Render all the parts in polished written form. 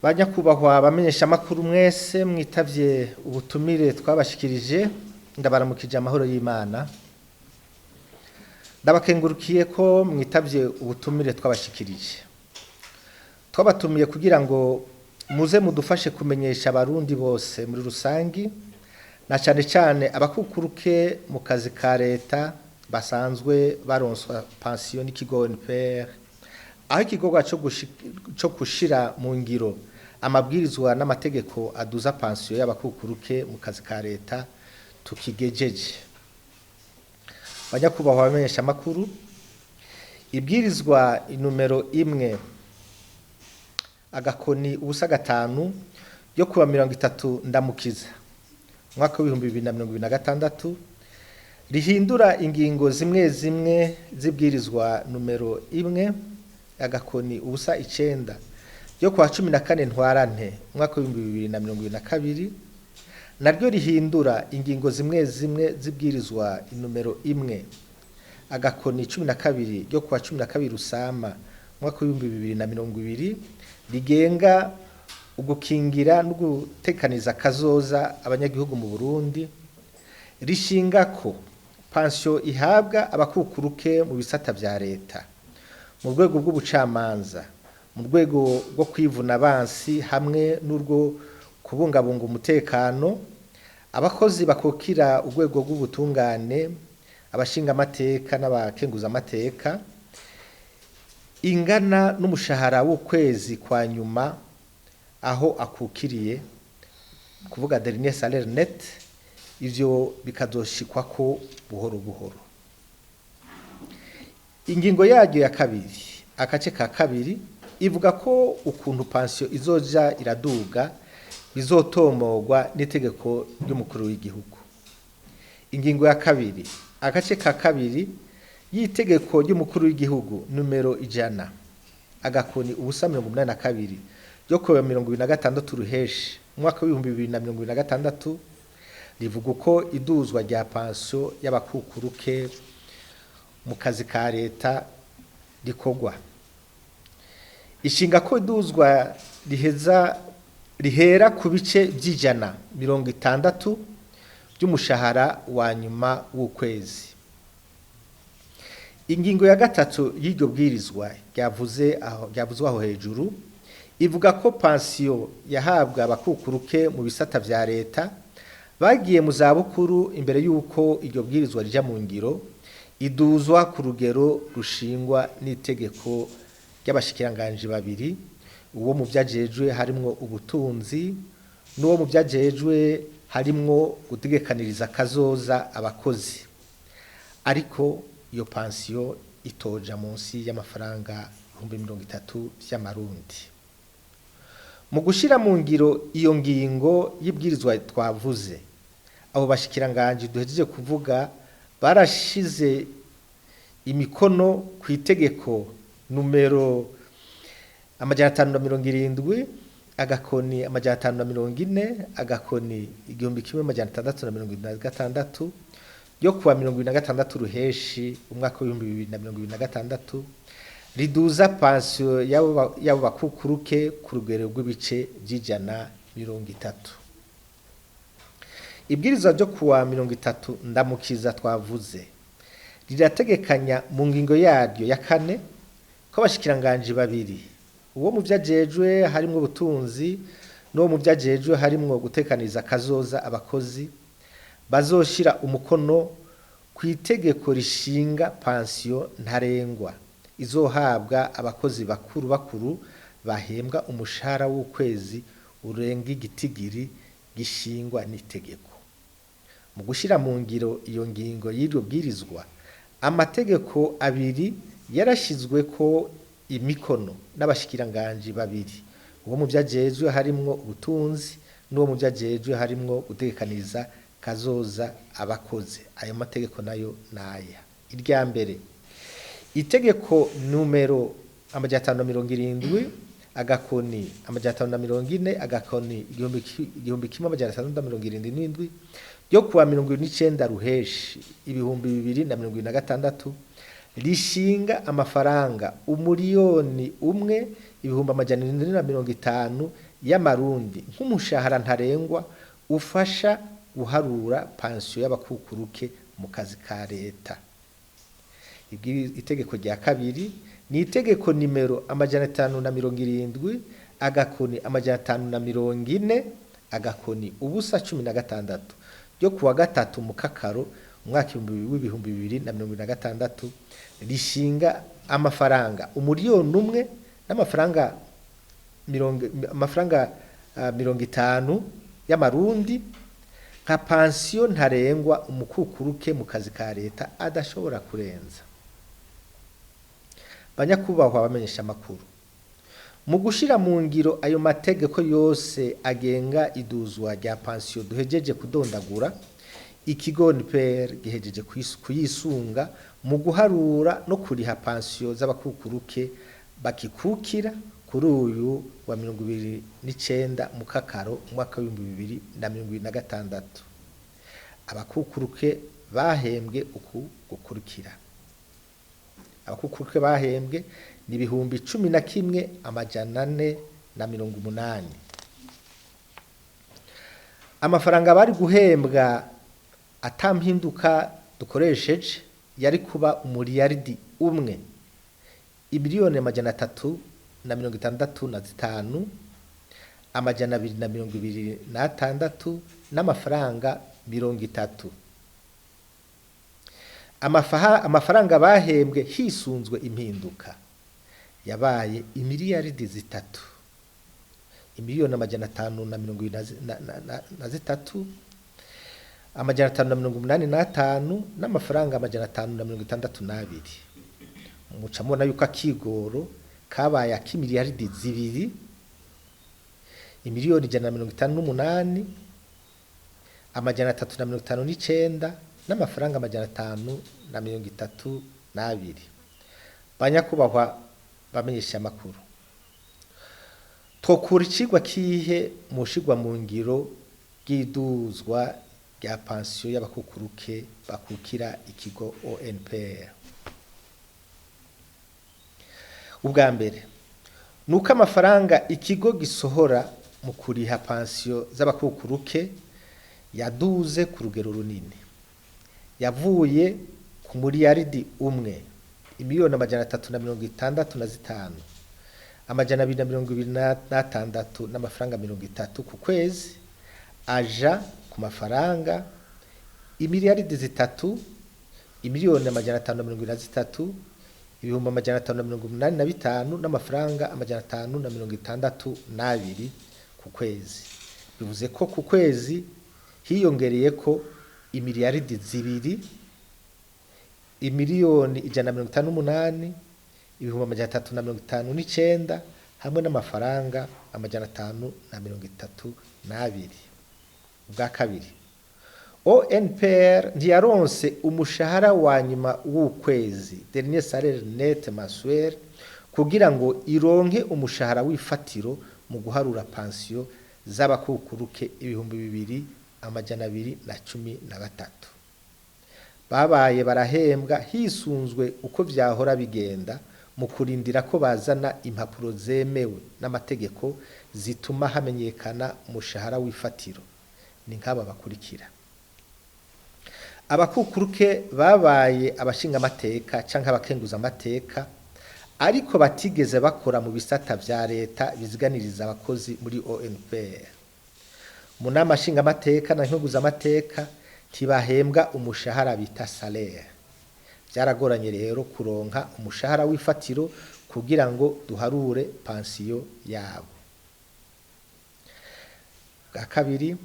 Banyakubahwa abamenyesha makuru mwese mwitavye ubutumire twabashikirije ndabaramukije amahoro y'Imana. Ndabakengurukiye ko mwitavye ubutumire twabashikirije. Twabatumiye kugira ngo muze mudufashe kumenyesha abarundi bose muri rusangi na cane cane abakukuruke mu kazi ka leta basanzwe baronswa pension n'ikigo NPR, aho ikikorwa co gushira mu ngiro amabwirizwa n'amategeko aduza pension y'abakukuruke mu kazi ka leta tukigejeje. Banyakubahwa abamenyesha makuru, ibwirizwa numero 1 agakoni ubusa gatanu yo kuwa 30 ndamukiza mwaka wa 2026 rihindura ingingo zimwe zimwe zibwirizwa numero 1 agakoni ubusa 9 yo kwa 14 ntwarante mwaka wa 2022 naryo rihindura ingingo zimwe zimwe zibwirizwa numero 1 agakoni 12 yo kwa 12 rusama mwaka wa 2022 rigenga ugukingira no gutekaniza kazoza abanyagihugu mu Burundi, rishinga ko pension ihabwa abakukuruke mu bisata vya leta mu rwego rw'ubucamanza, mu rwego rwo kwivuna abansi hamwe n'urwo kubungabunga umutekano, abakozi bakokira urwego rw'ubutungane, abashinga amateka n'abakenguza amateka, ingana n'umushahara w'ukwezi kwa nyuma aho akukiriye kuvuga dernier salaire net, ivyo bikazoshikwa ko buhoro buhoro. Ingingo yaryo ya kabiri akace ka kabiri ivuga ko ukuntu pension izoja iraduga bizotomorwa n'itegeko ry'umukuru w'igihugu. Ingingo ya kabiri agace ka kabiri y'itegeko ry'umukuru w'igihugu numero 100 agakoni ubusa 82 yo kuwa 2026 ruheshi mwaka wa 2026 rivuga ko iduzwa rya pension y'abakukuruke mu kazi ka leta rikorwa. Ishinga ko iduzwa rihera ku bice by'ijana 60 by'umushahara wa nyuma w'ukwezi. Ingingo ya gatatu y'iryo bwirizwa ryavuzwe aho hejuru ivuga ko pension yahabwa abakukuruke mu bisata vya leta bagiye mu zabukuru imbere y'uko iryo bwirizwa rija mu ngiro iduzwa ku rugero rushingwa n'itegeko ry'abashikiranganje babiri, uwo mu vyajejwe harimwo ubutunzi n'uwo mu vyajejwe harimwo gutegekaniriza kazoza abakozi, ariko iyo pension itoja munsi y'amafaranga 30,000 vy'amarundi. Mu gushira mu ngiro iyo ngingo y'ibwirizwa twavuze, abo bashikiranganje duhejeje kuvuga barashize imikono ku itegeko numero 570 agakoni 540 agakoni 1676 yo kuwa 2026 ruheshi umwaka wa 2026 riduza pension yabo bakukuruke ku rugero rw'ibice by'ijana 30. Ibwirizwa ryo kuwa 30 ndamukiza twavuze rirategekanya mu ngingo yaryo ya 4 ko abashikiranganje babiri, uwo mu vyajejwe harimwo ubutunzi n'uwo mu vyajejwe harimwo gutekaniza kazoza abakozi, bazoshira umukono ku itegeko rishinga pension ntarengwa izohabwa abakozi bakuru bahembwa umushahara w'ukwezi urenga igitigiri gishingwa n'itegeko. Mu gushira mu ngiro iyo ngingo y'iryo bwirizwa, amategeko abiri yarashizwe ko imikono n'abashikiranganje babiri, uwo mu vyajejwe harimwo ubutunzi n'uwo mu vyajejwe harimwo gutegekaniriza kazoza abakozi. Ayo mategeko nayo naya: irya mbere itegeko numero 570 agakoni 540 agakoni 1677 yo kuwa 29 ruheshi 2026 rishinga amafaranga 1,000,000 ibihumbi 450 y'amarundi nk'umushahara ntarengwa ufasha guharura pansiyo y'abakukuruke mu kazi ka leta. Itegeko rya kabiri ni itegeko nimero 570 agakoni 540 agakoni ubusa 16 ryo kuwa gatatu mu kakaro umwaka w'ibihumbi 2026 rishinga amafaranga umuriyoni umwe n'amafaranga 50 y'amarundi nka pansiyo ntarengwa umukukuruke mu kazi ka leta adashobora kurenza. Banyakubahwa bamenyesha makuru, mu gushira mu ngiro ayo mategeko yose agenga iduzwa rya pansiyo duhejeje kudondagura, ikigo NPR gihejeje kuyisunga mu guharura no kuriha pansiyo z'abakukuruke bakikukira kuri uyu wa 29 mu kakaro umwaka wa 2026. Abakukuruke bahembwe uku gukurikira. Abakukuruke bahembwe ni 11,480. Amafaranga bari guhembwa atampinduka dukoresheje yari kuba umuriyaridi umwe ibiliyoni 365 amajana 226 n'amafaranga 30. Amafaranga bahembwe hisunzwe impinduka yabaye imiliyaridi 3 imiliyoni 523 amajana 585 n'amafaranga amajana 562. Muca mubona yuko akigoro kabaye ak'imiliyaridi 2 imiliyoni 158 amajana 359 n'amafaranga amajana 532. Banyakubahwa bamenyesha amakuru, twokura icigwa kihe mushigwa mu ngiro bw'iduzwa rya pansiyo y'abakukuruke bakukira ikigo ONPR. Ubwa mbere nuko amafaranga ikigo gisohora mu kuriha pansiyo z'abakukuruke yaduze ku rugero runini, yavuye ku muriyaridi umwe imiliyoni 365 amajana 226 n'amafaranga 30 ku kwezi aja ku mafaranga imiliyaridi 3 imiliyoni 523 ibihumbi 585 n'amafaranga 562 ku kwezi. Bivuze ko ku kwezi hiyongereye ko imiliyaridi 2 imiliyoni 158 ibihumbi 359 hamwe n'amafaranga 532. Ubwa kabiri, ONPR ntiyaronse umushahara wa nyuma w'ukwezi dernier salaire net mensuel kugira ngo ironke umushahara w'ifatiro mu guharura pansiyo z'abakukuruke 2213. Babaye barahembwa hisunzwe uko vyahora bigenda mu kurindira ko bazana impapuro zemewe n'amategeko zituma hamenyekana umushahara w'ifatiro. Ni nk'aba bakurikira: abakukuruke babaye abashinga amateka canke abakenguza amateka ariko batigeze bakora mu bisata vya leta biziganiriza abakozi muri ONPR. Mu nama nshinga amateka na nkenguza amateka ntibahembwa umushahara bita salaire. Byaragoranye rero kuronka umushahara w'ifatiro kugira ngo duharure pansiyo yabo. Bwa kabiri,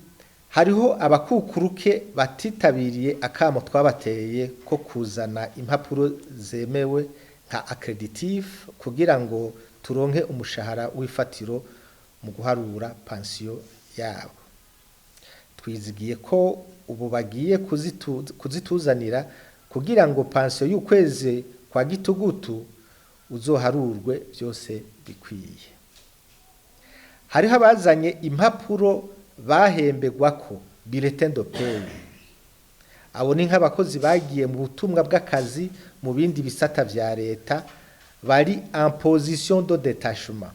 hariho abakukuruke batitabiriye akamo twabateye ko kuzana impapuro zemewe nka accreditif kugira ngo turonke umushahara w'ifatiro mu guharura pansiyo yabo. Twizigiye ko ubu bagiye kuzituzanira kugira ngo pansiyo y'ukwezi kwa gitugutu uzoharurwe byose bikwiye. Hariho abazanye impapuro bahembegwako bulletin de paie. Abo ni nk'abakozi bagiye mu butumwa bw'akazi mu bindi bisata vya leta bari en position de détachement.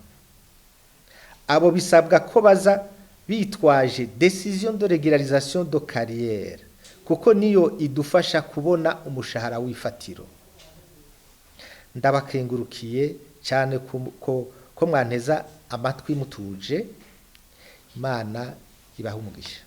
abo bisabwa ko baza bitwaje décision de régularisation de carrière kuko niyo idufasha kubona umushahara w'ifatiro. Ndabakengurukiye cyane ko mwanteza amatwi mutuje. Imana ibahe umugisha.